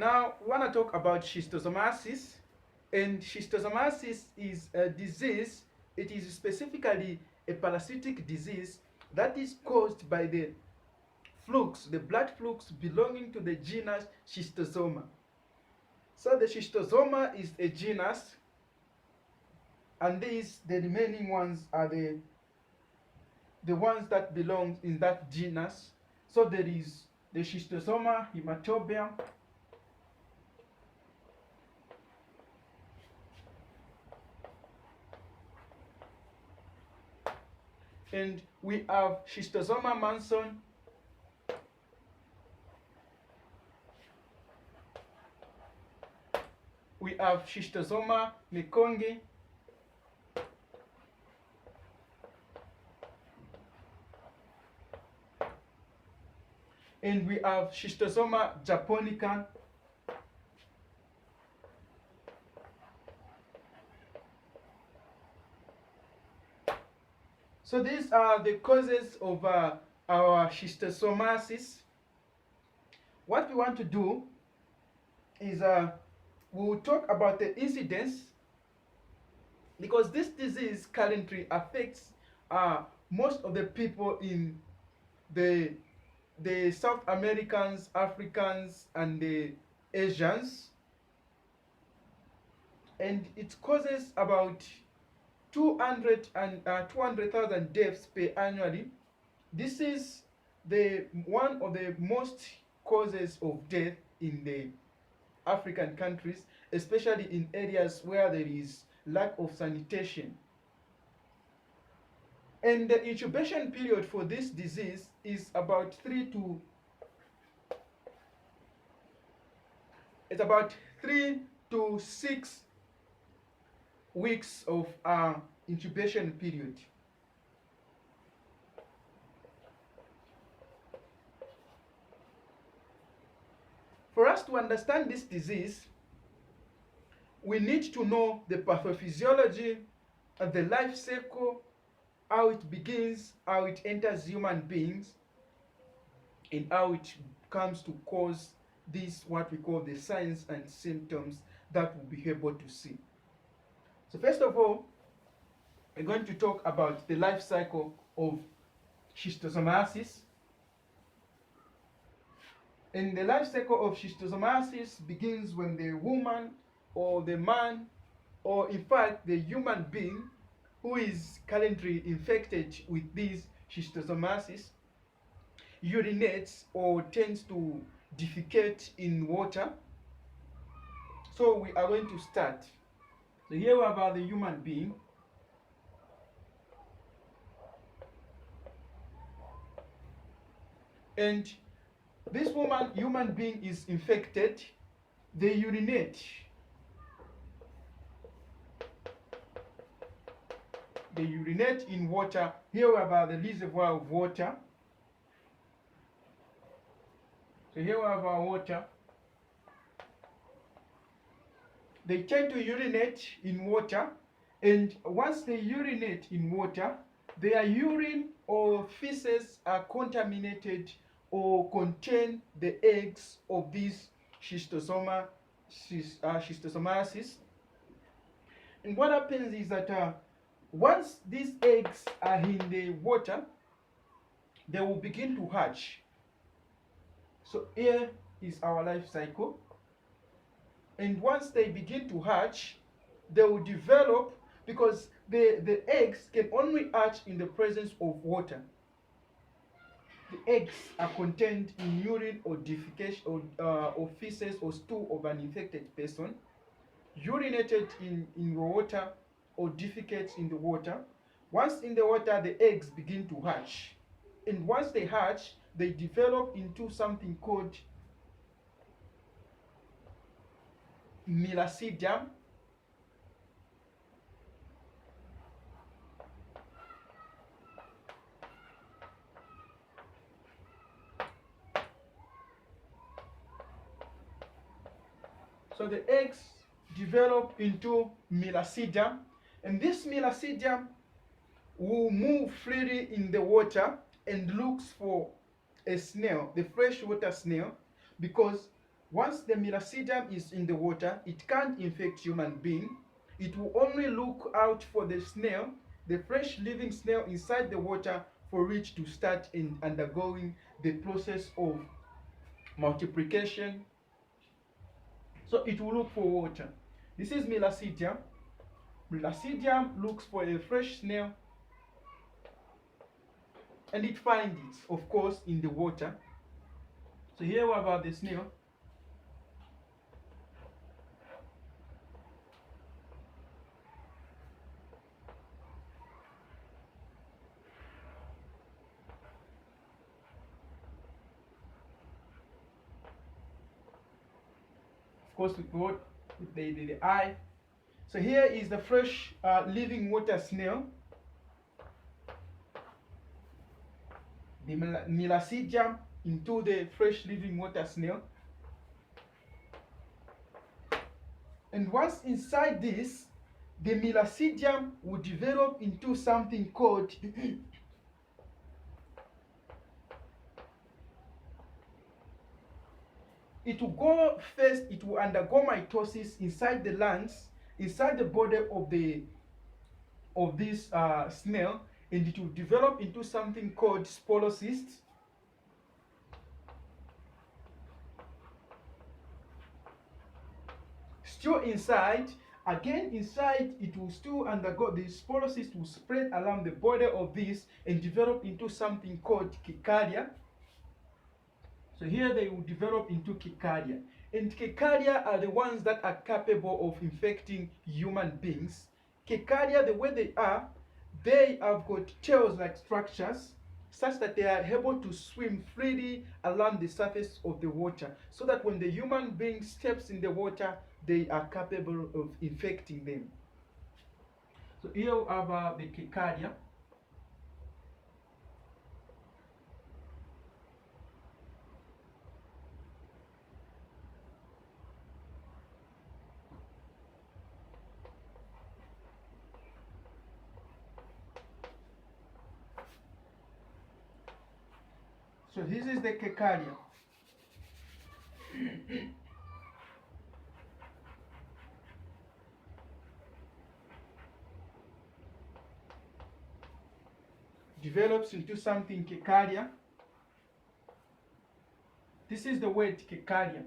Now, we want to talk about schistosomiasis. And schistosomiasis is a disease, it is specifically a parasitic disease that is caused by the flukes, the blood flukes belonging to the genus Schistosoma. So the Schistosoma is a genus, and the remaining ones are the ones that belong in that genus. So there is the Schistosoma hematobium, and we have Schistosoma manson, we have Schistosoma mekongi, and we have Schistosoma japonica, so these are the causes of our schistosomiasis. What we want to do is we'll talk about the incidence, because this disease currently affects most of the people in the South Americans, Africans, and the Asians, and it causes about 200,000 deaths per annually. This is the one of the most causes of death in the African countries, especially in areas where there is lack of sanitation. And the incubation period for this disease is about 3 to 6 weeks of incubation period. For us to understand this disease, we need to know the pathophysiology and the life cycle, how it begins, how it enters human beings, and how it comes to cause this, what we call the signs and symptoms that we'll be able to see. So first of all, we're going to talk about the life cycle of schistosomiasis. And the life cycle of schistosomiasis begins when the woman or the man, or in fact the human being who is currently infected with this schistosomiasis, urinates or tends to defecate in water. So we are going to start. So here we have the human being. And this human being is infected, they urinate. They urinate in water. Here we have the reservoir of water. So here we have our water. They tend to urinate in water, and once they urinate in water, their urine or feces are contaminated or contain the eggs of this schistosomiasis. And what happens is that once these eggs are in the water, they will begin to hatch. So here is our life cycle. And once they begin to hatch, they will develop, because the eggs can only hatch in the presence of water. The eggs are contained in urine or defecation or feces or stool of an infected person, urinated in water or defecates in the water. Once in the water, the eggs begin to hatch. And once they hatch, they develop into something called melacidium. So the eggs develop into melacidium, and this melacidium will move freely in the water and looks for a snail, the freshwater snail, because Once the miracidium is in the water, it can't infect human being. It will only look out for the snail, the fresh living snail inside the water, for it to start in undergoing the process of multiplication. So it will look for water. This is miracidium. Miracidium looks for a fresh snail, and it finds it, of course, in the water. So here we have the snail. Of course, we go with the eye. So here is the fresh living water snail. The miracidium into the fresh living water snail. And once inside this, the miracidium will develop into something called it will go first, it will undergo mitosis inside the lungs, inside the body of this snail, and it will develop into something called sporocyst. Still inside, again inside, it will still undergo, the sporocyst will spread around the body of this and develop into something called cicadia. So here they will develop into cicadia. And cicadia are the ones that are capable of infecting human beings. Cicadia, the way they have got tails-like structures such that they are able to swim freely along the surface of the water, so that when the human being steps in the water, they are capable of infecting them. So here we have the cicadia. So this is the cicadia. Develops into something cicadia. This is the word cicadia.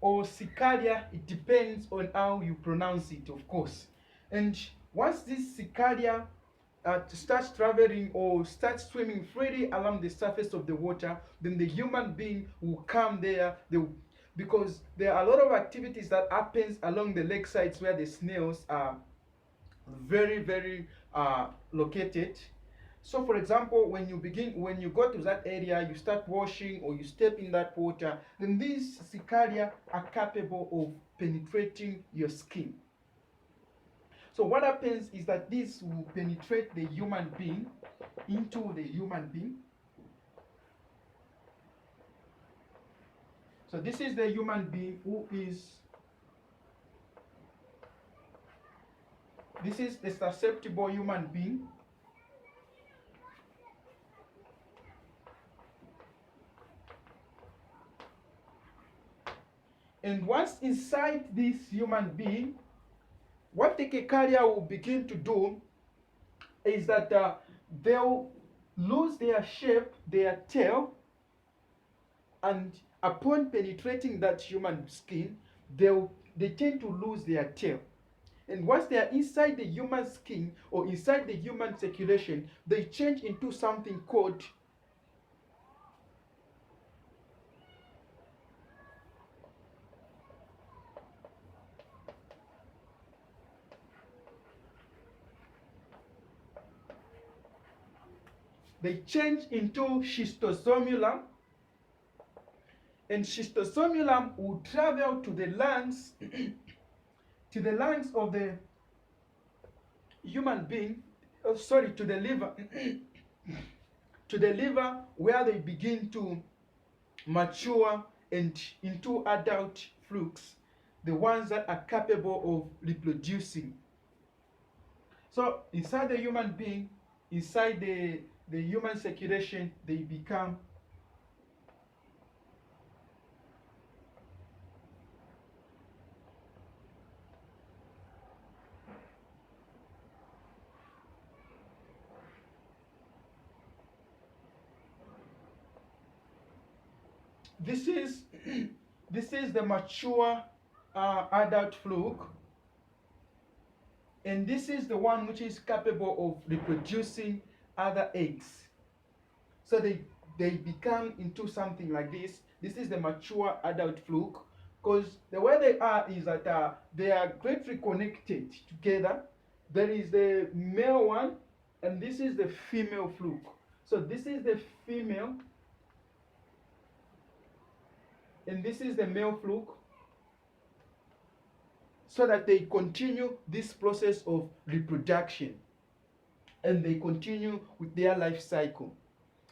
Or cicadia, it depends on how you pronounce it, of course. And once this cicadia starts traveling or starts swimming freely along the surface of the water, then the human being will come there. Because there are a lot of activities that happens along the lake sides where the snails are very located. So for example, when you go to that area, you start washing or you step in that water, then these cicadia are capable of penetrating your skin. So what happens is that this will penetrate the human being, into the human being. So this is the human being this is the susceptible human being. And once inside this human being, what the cicadia will begin to do is that they'll lose their shape, their tail, and upon penetrating that human skin, they tend to lose their tail. And once they are inside the human skin or inside the human circulation, they change into something called schistosomulum, and schistosomulum will travel to the lungs to the lungs of the human being, to the liver to the liver, where they begin to mature and into adult flukes, the ones that are capable of reproducing. So inside the human being, inside the human circulation, they become this is this is the mature adult fluke, and this is the one which is capable of reproducing other eggs. So they become into something like this. This is the mature adult fluke, because the way they are is that they are greatly connected together. There is the male one, and this is the female fluke. So this is the female, and this is the male fluke, so that they continue this process of reproduction, and they continue with their life cycle.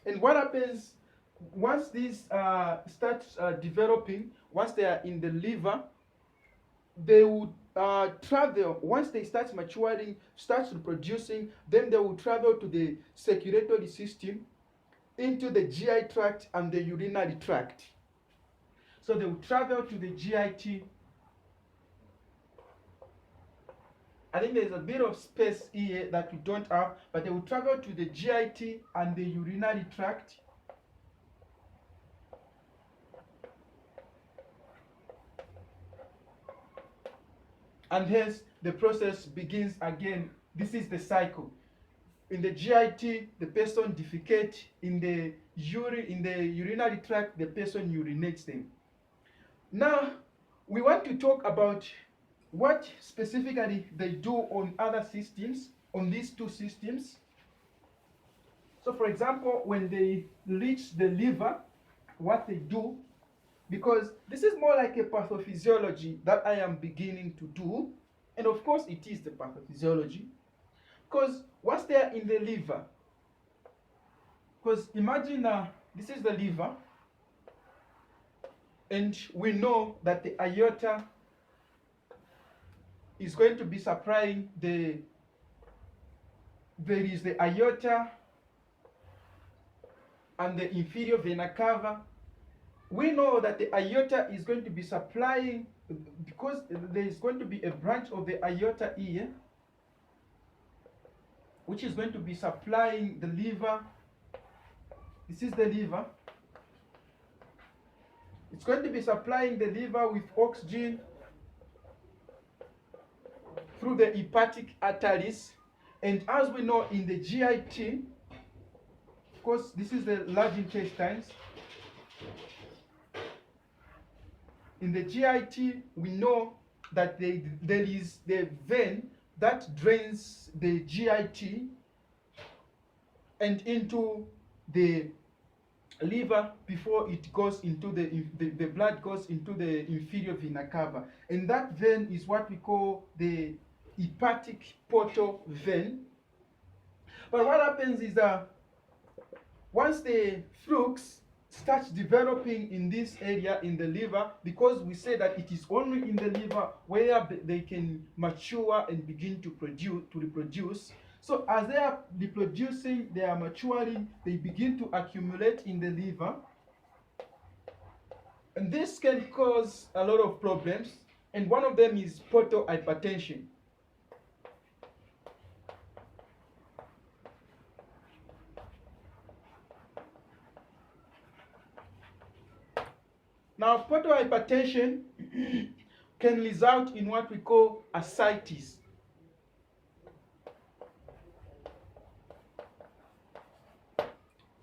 And what happens once these start developing, once they are in the liver, they would travel. Once they start maturing, start reproducing, then they will travel to the circulatory system, into the GI tract and the urinary tract. So they will travel to the GIT. I think there's a bit of space here that we don't have, but they will travel to the GIT and the urinary tract. And hence the process begins again. This is the cycle. In the GIT, the person defecates. In the urinary tract, the person urinates them. Now, we want to talk about what specifically they do on other systems, on these two systems. So, for example, when they reach the liver, what they do, because this is more like a pathophysiology that I am beginning to do, and of course it is the pathophysiology, because once they are in the liver, because imagine this is the liver, and we know that the aorta is going to be supplying there is the aorta and the inferior vena cava. We know that the aorta is going to be supplying, because there is going to be a branch of the aorta here, which is going to be supplying the liver. This is the liver. It's going to be supplying the liver with oxygen through the hepatic arteries. And as we know, in the GIT, of course, this is the large intestines. In the GIT, we know that there is the vein that drains the GIT and into the liver before it goes into the blood goes into the inferior vena cava. And that vein is what we call the hepatic portal vein. But what happens is that once the flukes starts developing in this area in the liver, because we say that it is only in the liver where they can mature and begin to reproduce. So as they are reproducing, they are maturing, they begin to accumulate in the liver. And this can cause a lot of problems, and one of them is portal hypertension. Now, portal hypertension can result in what we call ascites.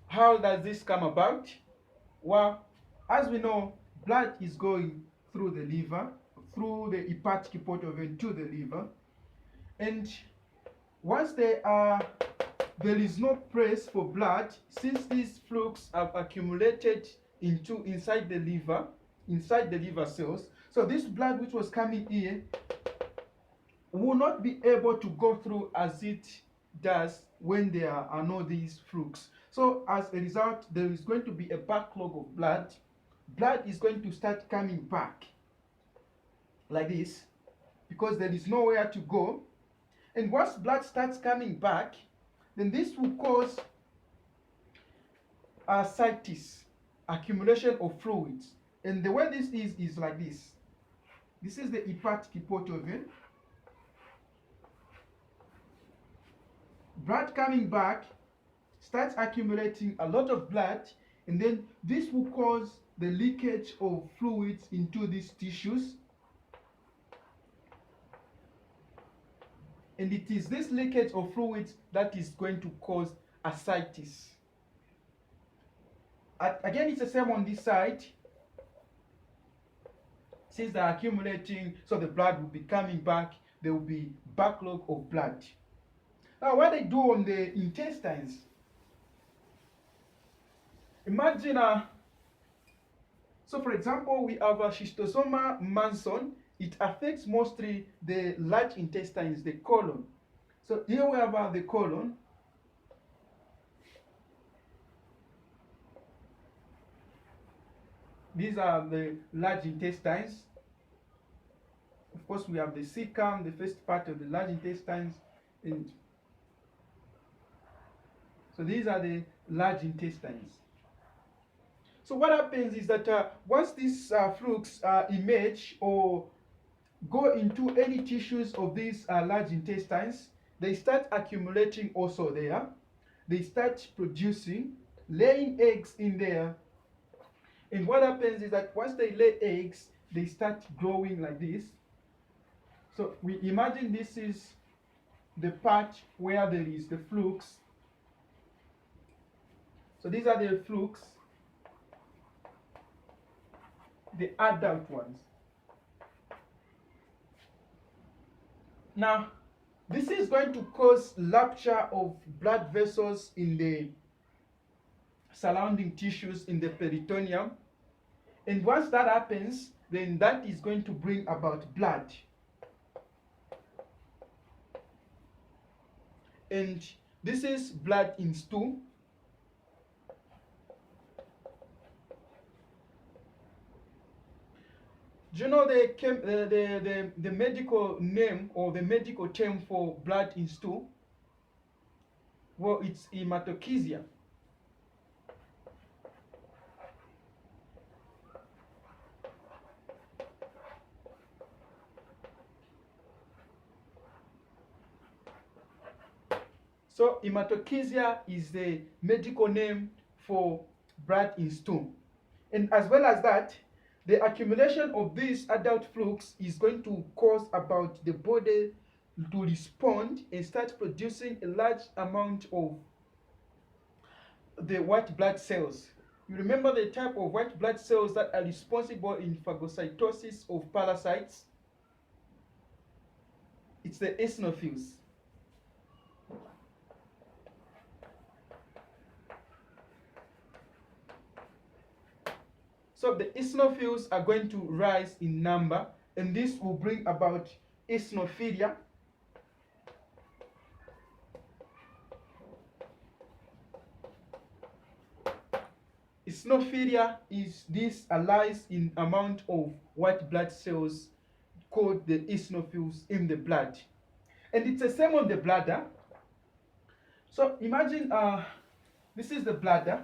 How does this come about? Well, as we know, blood is going through the liver, through the hepatic portal vein to the liver, and once there is no place for blood, since these flukes have accumulated inside the liver cells. So this blood which was coming here will not be able to go through as it does when there are no these flukes. So as a result, there is going to be a backlog of blood. Blood is going to start coming back like this because there is nowhere to go. And once blood starts coming back, then this will cause ascites, accumulation of fluids. And the way this is like this. This is the hepatic portal vein. Blood coming back starts accumulating a lot of blood, and then this will cause the leakage of fluids into these tissues. And it is this leakage of fluids that is going to cause ascites. Again, it's the same on this side. Since they're accumulating, so the blood will be coming back, there will be backlog of blood. Now, what they do on the intestines, imagine so for example, we have a schistosoma manson. It affects mostly the large intestines, the colon. So here we have the colon. These are the large intestines. Of course, we have the cecum, the first part of the large intestines. And so these are the large intestines. So what happens is that once these flukes emerge or go into any tissues of these large intestines, they start accumulating also there. They start producing, laying eggs in there. And what happens is that once they lay eggs, they start growing like this. So we imagine this is the part where there is the flukes. So these are the flukes, the adult ones. Now, this is going to cause rupture of blood vessels in the surrounding tissues in the peritoneum. And once that happens, then that is going to bring about blood. And this is blood in stool. Do you know the medical name or the medical term for blood in stool? Well, it's hematochezia. So hematochezia is the medical name for blood in stool. And as well as that, the accumulation of these adult flukes is going to cause about the body to respond and start producing a large amount of the white blood cells. You remember the type of white blood cells that are responsible in phagocytosis of parasites? It's the eosinophils. So the eosinophils are going to rise in number, and this will bring about eosinophilia. Eosinophilia is this rise in amount of white blood cells called the eosinophils in the blood. And it's the same on the bladder. So imagine this is the bladder.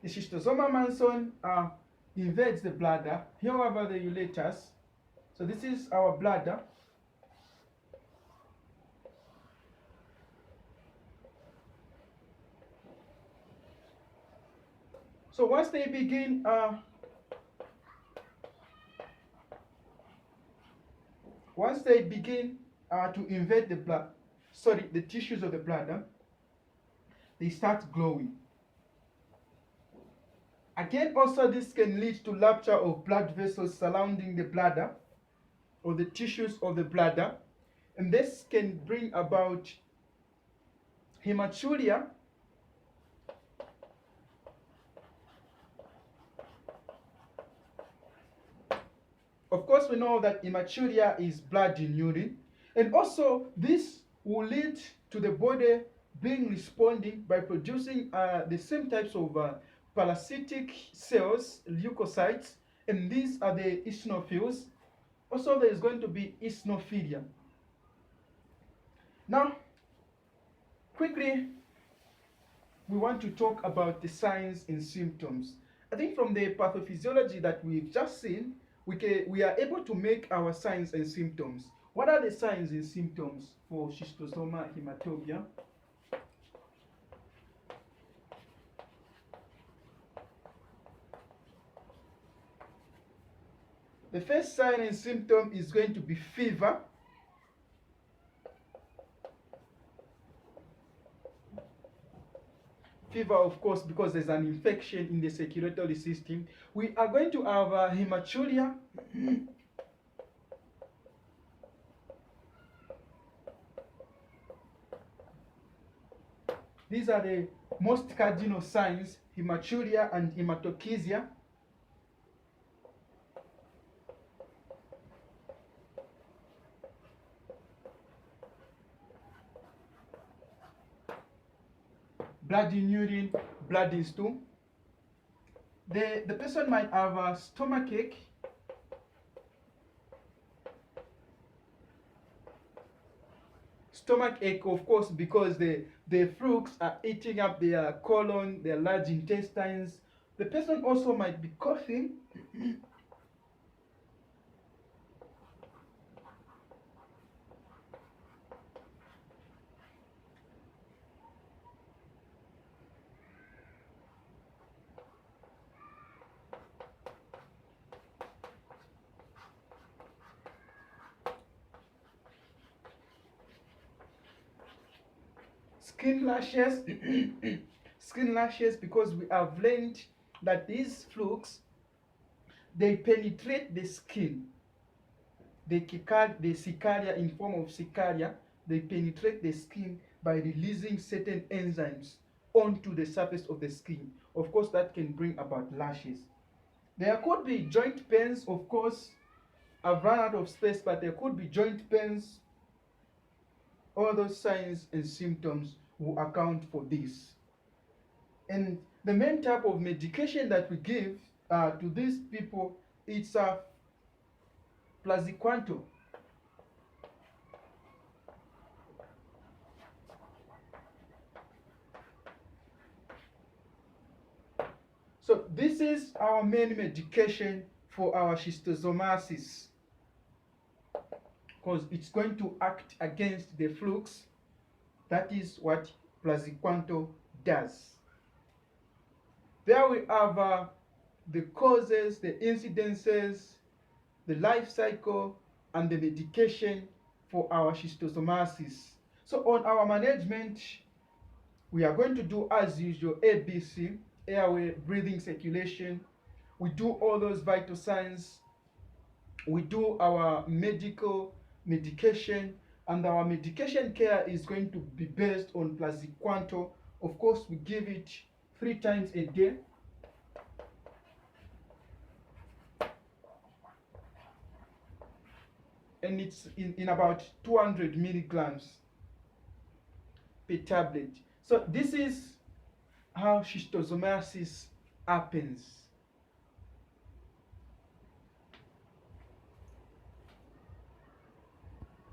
The schistosoma manson invades the bladder. Here we have the ureters. So this is our bladder. So once they begin to invade the tissues of the bladder, they start glowing. Again, also this can lead to rupture of blood vessels surrounding the bladder or the tissues of the bladder, and this can bring about hematuria. Of course, we know that hematuria is blood in urine, and also this will lead to the body responding by producing the same types of parasitic cells, leukocytes, and these are the eosinophils. Also, there is going to be eosinophilia. Now, quickly, we want to talk about the signs and symptoms. I think from the pathophysiology that we've just seen, we are able to make our signs and symptoms. What are the signs and symptoms for schistosoma hematobia? The first sign and symptom is going to be fever. Fever, of course, because there's an infection in the circulatory system. We are going to have hematuria. These are the most cardinal signs, hematuria and hematochezia. Blood in urine, blood in stool. The person might have a stomach ache. Stomach ache, of course, because the flukes are eating up their colon, their large intestines. The person also might be coughing. Skin lashes. Skin lashes, because we have learned that these flukes, they penetrate the skin. The cicaria, in form of cicaria, they penetrate the skin by releasing certain enzymes onto the surface of the skin. Of course, that can bring about lashes. There could be joint pains, of course. I've run out of space, but there could be joint pains. All those signs and symptoms will account for this. And the main type of medication that we give to these people, it's Plaziquantel. So this is our main medication for our schistosomiasis, because it's going to act against the flukes. That is what Plaziquantel does. There we have the causes, the incidences, the life cycle, and the medication for our schistosomiasis. So on our management, we are going to do as usual ABC, airway, breathing, circulation. We do all those vital signs. We do our medication, and our medication care is going to be based on Plaziquantel. Of course, we give it 3 times a day. And it's in about 200 milligrams per tablet. So this is how schistosomiasis happens.